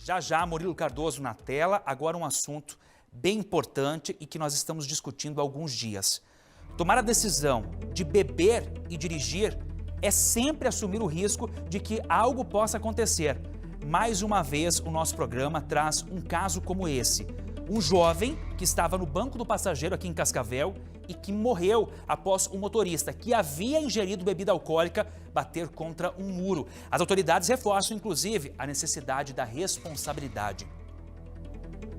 Já já, Murilo Cardoso na tela, agora um assunto bem importante e que nós estamos discutindo há alguns dias. Tomar a decisão de beber e dirigir é sempre assumir o risco de que algo possa acontecer. Mais uma vez, o nosso programa traz um caso como esse. Um jovem que estava no banco do passageiro aqui em Cascavel e que morreu após um motorista que havia ingerido bebida alcoólica bater contra um muro. As autoridades reforçam, inclusive, a necessidade da responsabilidade.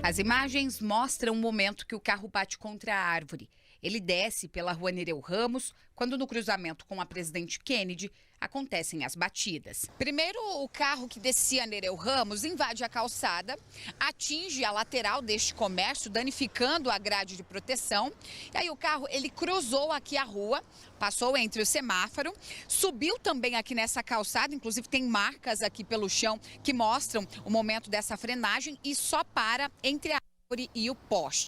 As imagens mostram o momento que o carro bate contra a árvore. Ele desce pela rua Nereu Ramos, quando no cruzamento com a Presidente Kennedy acontecem as batidas. Primeiro, o carro que descia Nereu Ramos invade a calçada, atinge a lateral deste comércio, danificando a grade de proteção. E aí o carro, ele cruzou aqui a rua, passou entre o semáforo, subiu também aqui nessa calçada, inclusive tem marcas aqui pelo chão que mostram o momento dessa frenagem e só para entre a árvore e o poste.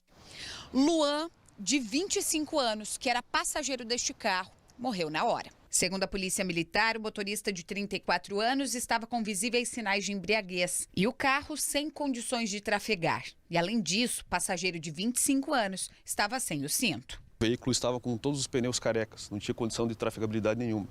Luan, de 25 anos, que era passageiro deste carro, morreu na hora. Segundo a Polícia Militar, o motorista de 34 anos estava com visíveis sinais de embriaguez e o carro sem condições de trafegar. E além disso, o passageiro de 25 anos estava sem o cinto. O veículo estava com todos os pneus carecas, não tinha condição de trafegabilidade nenhuma.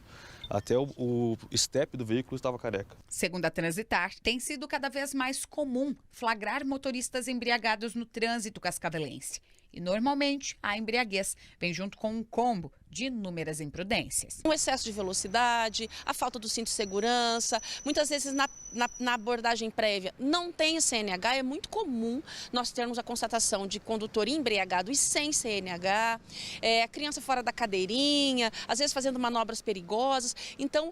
Até o estepe do veículo estava careca. Segundo a Transitar, tem sido cada vez mais comum flagrar motoristas embriagados no trânsito cascavelense. E normalmente a embriaguez vem junto com um combo de inúmeras imprudências. O excesso de velocidade, a falta do cinto de segurança, muitas vezes na abordagem prévia não tem CNH, é muito comum nós termos a constatação de condutor embriagado e sem CNH, a criança fora da cadeirinha, às vezes fazendo manobras perigosas. Então,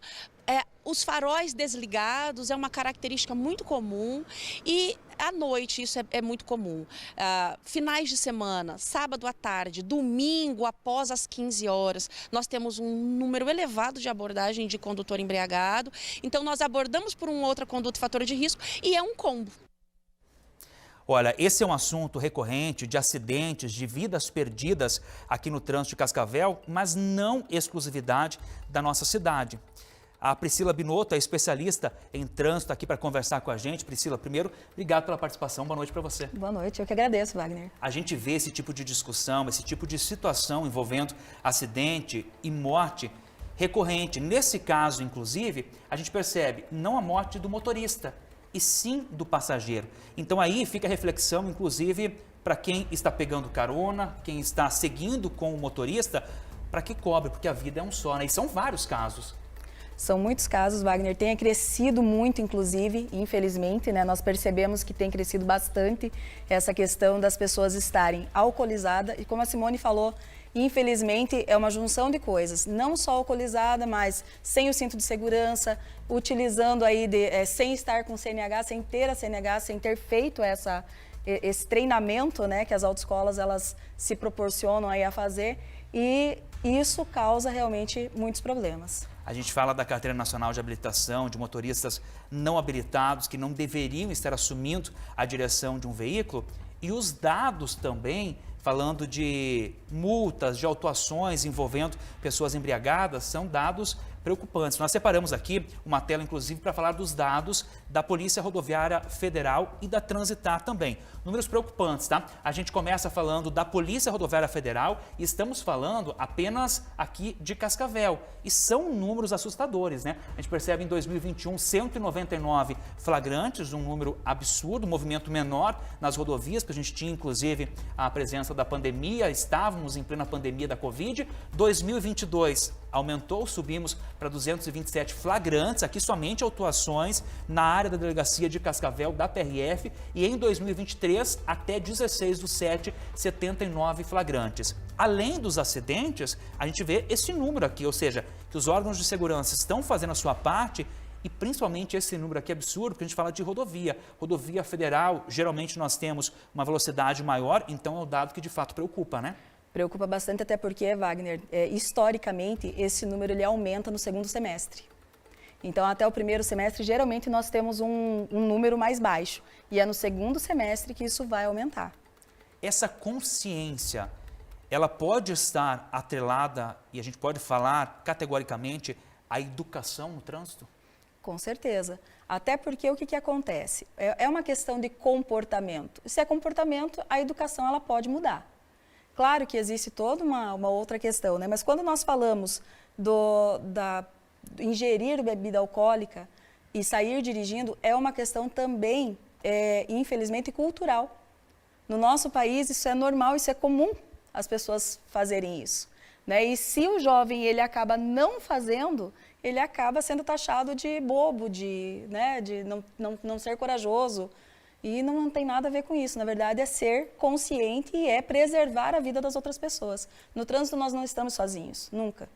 os faróis desligados é uma característica muito comum e à noite isso é muito comum. Finais de semana, sábado à tarde, domingo após as 15 horas, nós temos um número elevado de abordagem de condutor embriagado. Então nós abordamos por uma outra conduta e fator de risco e é um combo. Olha, esse é um assunto recorrente de acidentes, de vidas perdidas aqui no trânsito de Cascavel, mas não exclusividade da nossa cidade. A Priscila Binotto é especialista em trânsito aqui para conversar com a gente. Priscila, primeiro, obrigado pela participação. Boa noite para você. Boa noite, eu que agradeço, Wagner. A gente vê esse tipo de discussão, esse tipo de situação envolvendo acidente e morte recorrente. Nesse caso, inclusive, a gente percebe não a morte do motorista, e sim do passageiro. Então aí fica a reflexão, inclusive, para quem está pegando carona, quem está seguindo com o motorista, para que cobre, porque a vida é um só, né? E são vários casos. São muitos casos, Wagner, tem crescido muito, inclusive, infelizmente, né? Nós percebemos que tem crescido bastante essa questão das pessoas estarem alcoolizadas e, como a Simone falou, infelizmente é uma junção de coisas, não só alcoolizada, mas sem o cinto de segurança, utilizando aí, sem estar com CNH, sem ter a CNH, sem ter feito esse treinamento, né, que as autoescolas elas se proporcionam aí a fazer, e isso causa realmente muitos problemas. A gente fala da Carteira Nacional de Habilitação, de motoristas não habilitados que não deveriam estar assumindo a direção de um veículo, e os dados também, falando de multas, de autuações envolvendo pessoas embriagadas, são dados preocupantes. Nós separamos aqui uma tela, inclusive, para falar dos dados da Polícia Rodoviária Federal e da Transitar também. Números preocupantes, tá? A gente começa falando da Polícia Rodoviária Federal e estamos falando apenas aqui de Cascavel. E são números assustadores, né? A gente percebe em 2021 199 flagrantes, um número absurdo, um movimento menor nas rodovias, porque a gente tinha, inclusive, a presença da pandemia, estávamos em plena pandemia da Covid. 2022 aumentou, subimos para 227 flagrantes, aqui somente autuações na área da delegacia de Cascavel da PRF, e em 2023 até 16/7, 79 flagrantes. Além dos acidentes, a gente vê esse número aqui, ou seja, que os órgãos de segurança estão fazendo a sua parte, e principalmente esse número aqui é absurdo, porque a gente fala de rodovia. Rodovia federal, geralmente nós temos uma velocidade maior, então é o dado que de fato preocupa, né? Preocupa bastante, até porque, Wagner, historicamente, esse número ele aumenta no segundo semestre. Então, até o primeiro semestre, geralmente, nós temos um número mais baixo. E é no segundo semestre que isso vai aumentar. Essa consciência, ela pode estar atrelada, e a gente pode falar categoricamente, à educação no trânsito? Com certeza. Até porque o que acontece? É uma questão de comportamento. Se é comportamento, a educação ela pode mudar. Claro que existe toda uma outra questão, né? Mas quando nós falamos do ingerir bebida alcoólica e sair dirigindo, é uma questão também, infelizmente, cultural. No nosso país, isso é normal, isso é comum as pessoas fazerem isso, né? E se o jovem ele acaba não fazendo, ele acaba sendo taxado de bobo, de não ser corajoso. E não tem nada a ver com isso. Na verdade, é ser consciente e é preservar a vida das outras pessoas. No trânsito, nós não estamos sozinhos, nunca.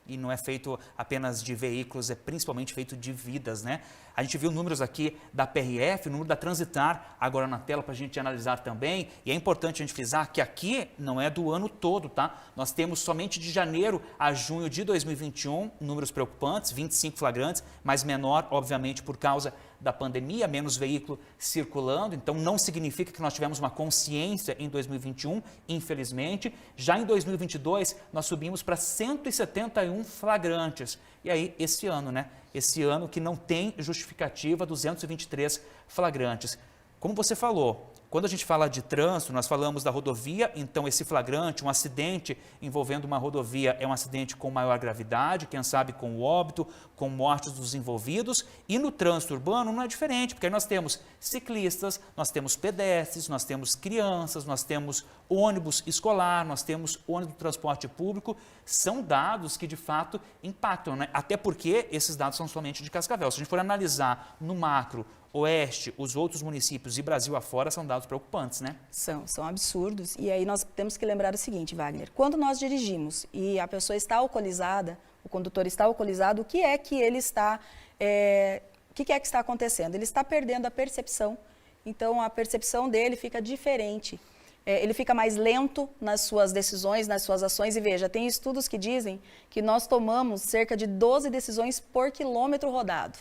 E não é feito apenas de veículos, é principalmente feito de vidas, né? A gente viu números aqui da PRF, o número da Transitar, agora na tela para a gente analisar também. E é importante a gente frisar que aqui não é do ano todo, tá? Nós temos somente de janeiro a junho de 2021, números preocupantes, 25 flagrantes, mas menor, obviamente, por causa da pandemia, menos veículo circulando, então não significa que nós tivemos uma consciência em 2021, infelizmente. Já em 2022, nós subimos para 171 flagrantes. E aí, esse ano, né? Esse ano que não tem justificativa, 223 flagrantes. Como você falou, quando a gente fala de trânsito, nós falamos da rodovia, então esse flagrante, um acidente envolvendo uma rodovia é um acidente com maior gravidade, quem sabe com óbito, com mortes dos envolvidos. E no trânsito urbano não é diferente, porque aí nós temos ciclistas, nós temos pedestres, nós temos crianças, nós temos ônibus escolar, nós temos ônibus de transporte público. São dados que de fato impactam, né? Até porque esses dados são somente de Cascavel. Se a gente for analisar no macro, Oeste, os outros municípios e Brasil afora, são dados preocupantes, né? São absurdos. E aí nós temos que lembrar o seguinte, Wagner, quando nós dirigimos e a pessoa está alcoolizada, o condutor está alcoolizado, o que é que ele está, o que é que está acontecendo? Ele está perdendo a percepção, então a percepção dele fica diferente. Ele fica mais lento nas suas decisões, nas suas ações. E veja, tem estudos que dizem que nós tomamos cerca de 12 decisões por quilômetro rodado.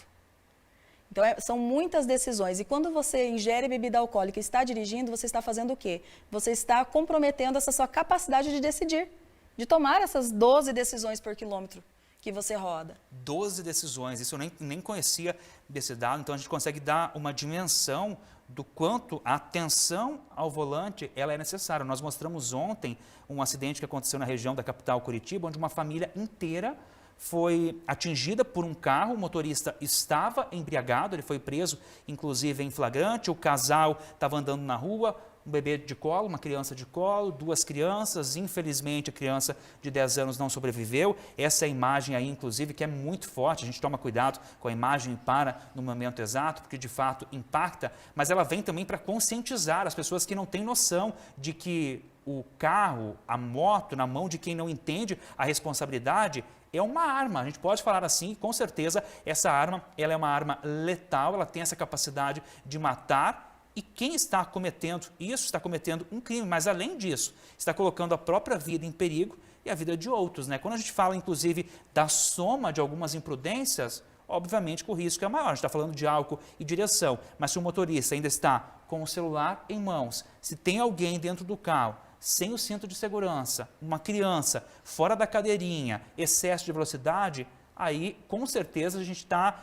Então, são muitas decisões. E quando você ingere bebida alcoólica e está dirigindo, você está fazendo o quê? Você está comprometendo essa sua capacidade de decidir, de tomar essas 12 decisões por quilômetro que você roda. 12 decisões, isso eu nem conhecia desse dado, então a gente consegue dar uma dimensão do quanto a atenção ao volante ela é necessária. Nós mostramos ontem um acidente que aconteceu na região da capital Curitiba, onde uma família inteira foi atingida por um carro, o motorista estava embriagado, ele foi preso, inclusive em flagrante, o casal estava andando na rua, um bebê de colo, uma criança de colo, duas crianças, infelizmente a criança de 10 anos não sobreviveu. Essa é a imagem aí, inclusive, que é muito forte, a gente toma cuidado com a imagem para no momento exato, porque de fato impacta, mas ela vem também para conscientizar as pessoas que não têm noção de que o carro, a moto, na mão de quem não entende a responsabilidade, é uma arma, a gente pode falar assim, com certeza essa arma ela é uma arma letal, ela tem essa capacidade de matar e quem está cometendo isso está cometendo um crime, mas além disso, está colocando a própria vida em perigo e a vida de outros, né? Quando a gente fala inclusive da soma de algumas imprudências, obviamente que o risco é maior, a gente está falando de álcool e direção, mas se o motorista ainda está com o celular em mãos, se tem alguém dentro do carro, sem o cinto de segurança, uma criança fora da cadeirinha, excesso de velocidade, aí com certeza a gente está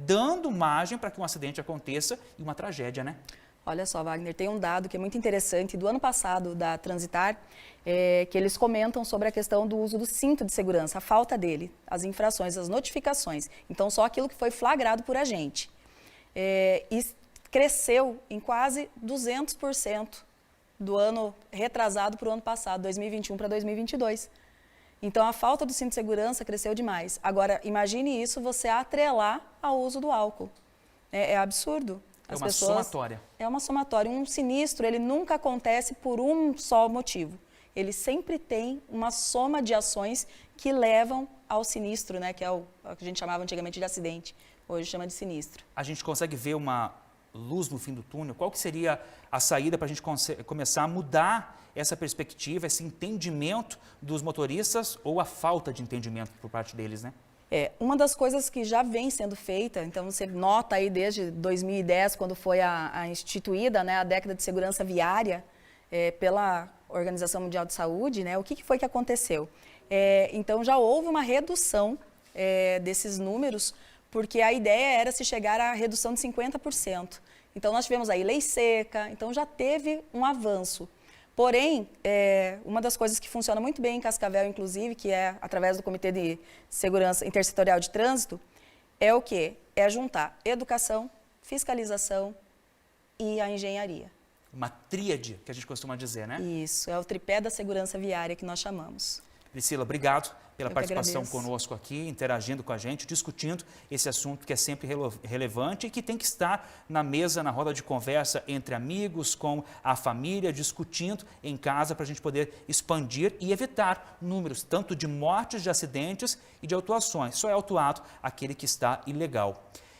dando margem para que um acidente aconteça e uma tragédia, né? Olha só, Wagner, tem um dado que é muito interessante do ano passado da Transitar, que eles comentam sobre a questão do uso do cinto de segurança, a falta dele, as infrações, as notificações. Então, só aquilo que foi flagrado por agente. E cresceu em quase 200%. Do ano retrasado para o ano passado, 2021 para 2022. Então, a falta do cinto de segurança cresceu demais. Agora, imagine isso você atrelar ao uso do álcool. É absurdo. As pessoas, somatória. É uma somatória. Um sinistro, ele nunca acontece por um só motivo. Ele sempre tem uma soma de ações que levam ao sinistro, né? Que é o que a gente chamava antigamente de acidente. Hoje chama de sinistro. A gente consegue ver uma luz no fim do túnel? Qual que seria a saída para a gente começar a mudar essa perspectiva, esse entendimento dos motoristas ou a falta de entendimento por parte deles, né? Uma das coisas que já vem sendo feita, então você nota aí desde 2010, quando foi a instituída, né, a década de segurança viária pela Organização Mundial de Saúde, né, o que foi que aconteceu? Então já houve uma redução desses números, porque a ideia era se chegar à redução de 50%. Então, nós tivemos aí lei seca, então já teve um avanço. Porém, uma das coisas que funciona muito bem em Cascavel, inclusive, que é através do Comitê de Segurança Intersetorial de Trânsito, é o quê? É juntar educação, fiscalização e a engenharia. Uma tríade, que a gente costuma dizer, né? Isso, é o tripé da segurança viária que nós chamamos. Priscila, obrigado pela Eu que participação agradeço. conosco aqui, interagindo com a gente, discutindo esse assunto que é sempre relevante e que tem que estar na mesa, na roda de conversa entre amigos, com a família, discutindo em casa para a gente poder expandir e evitar números tanto de mortes, de acidentes e de autuações. Só é autuado aquele que está ilegal.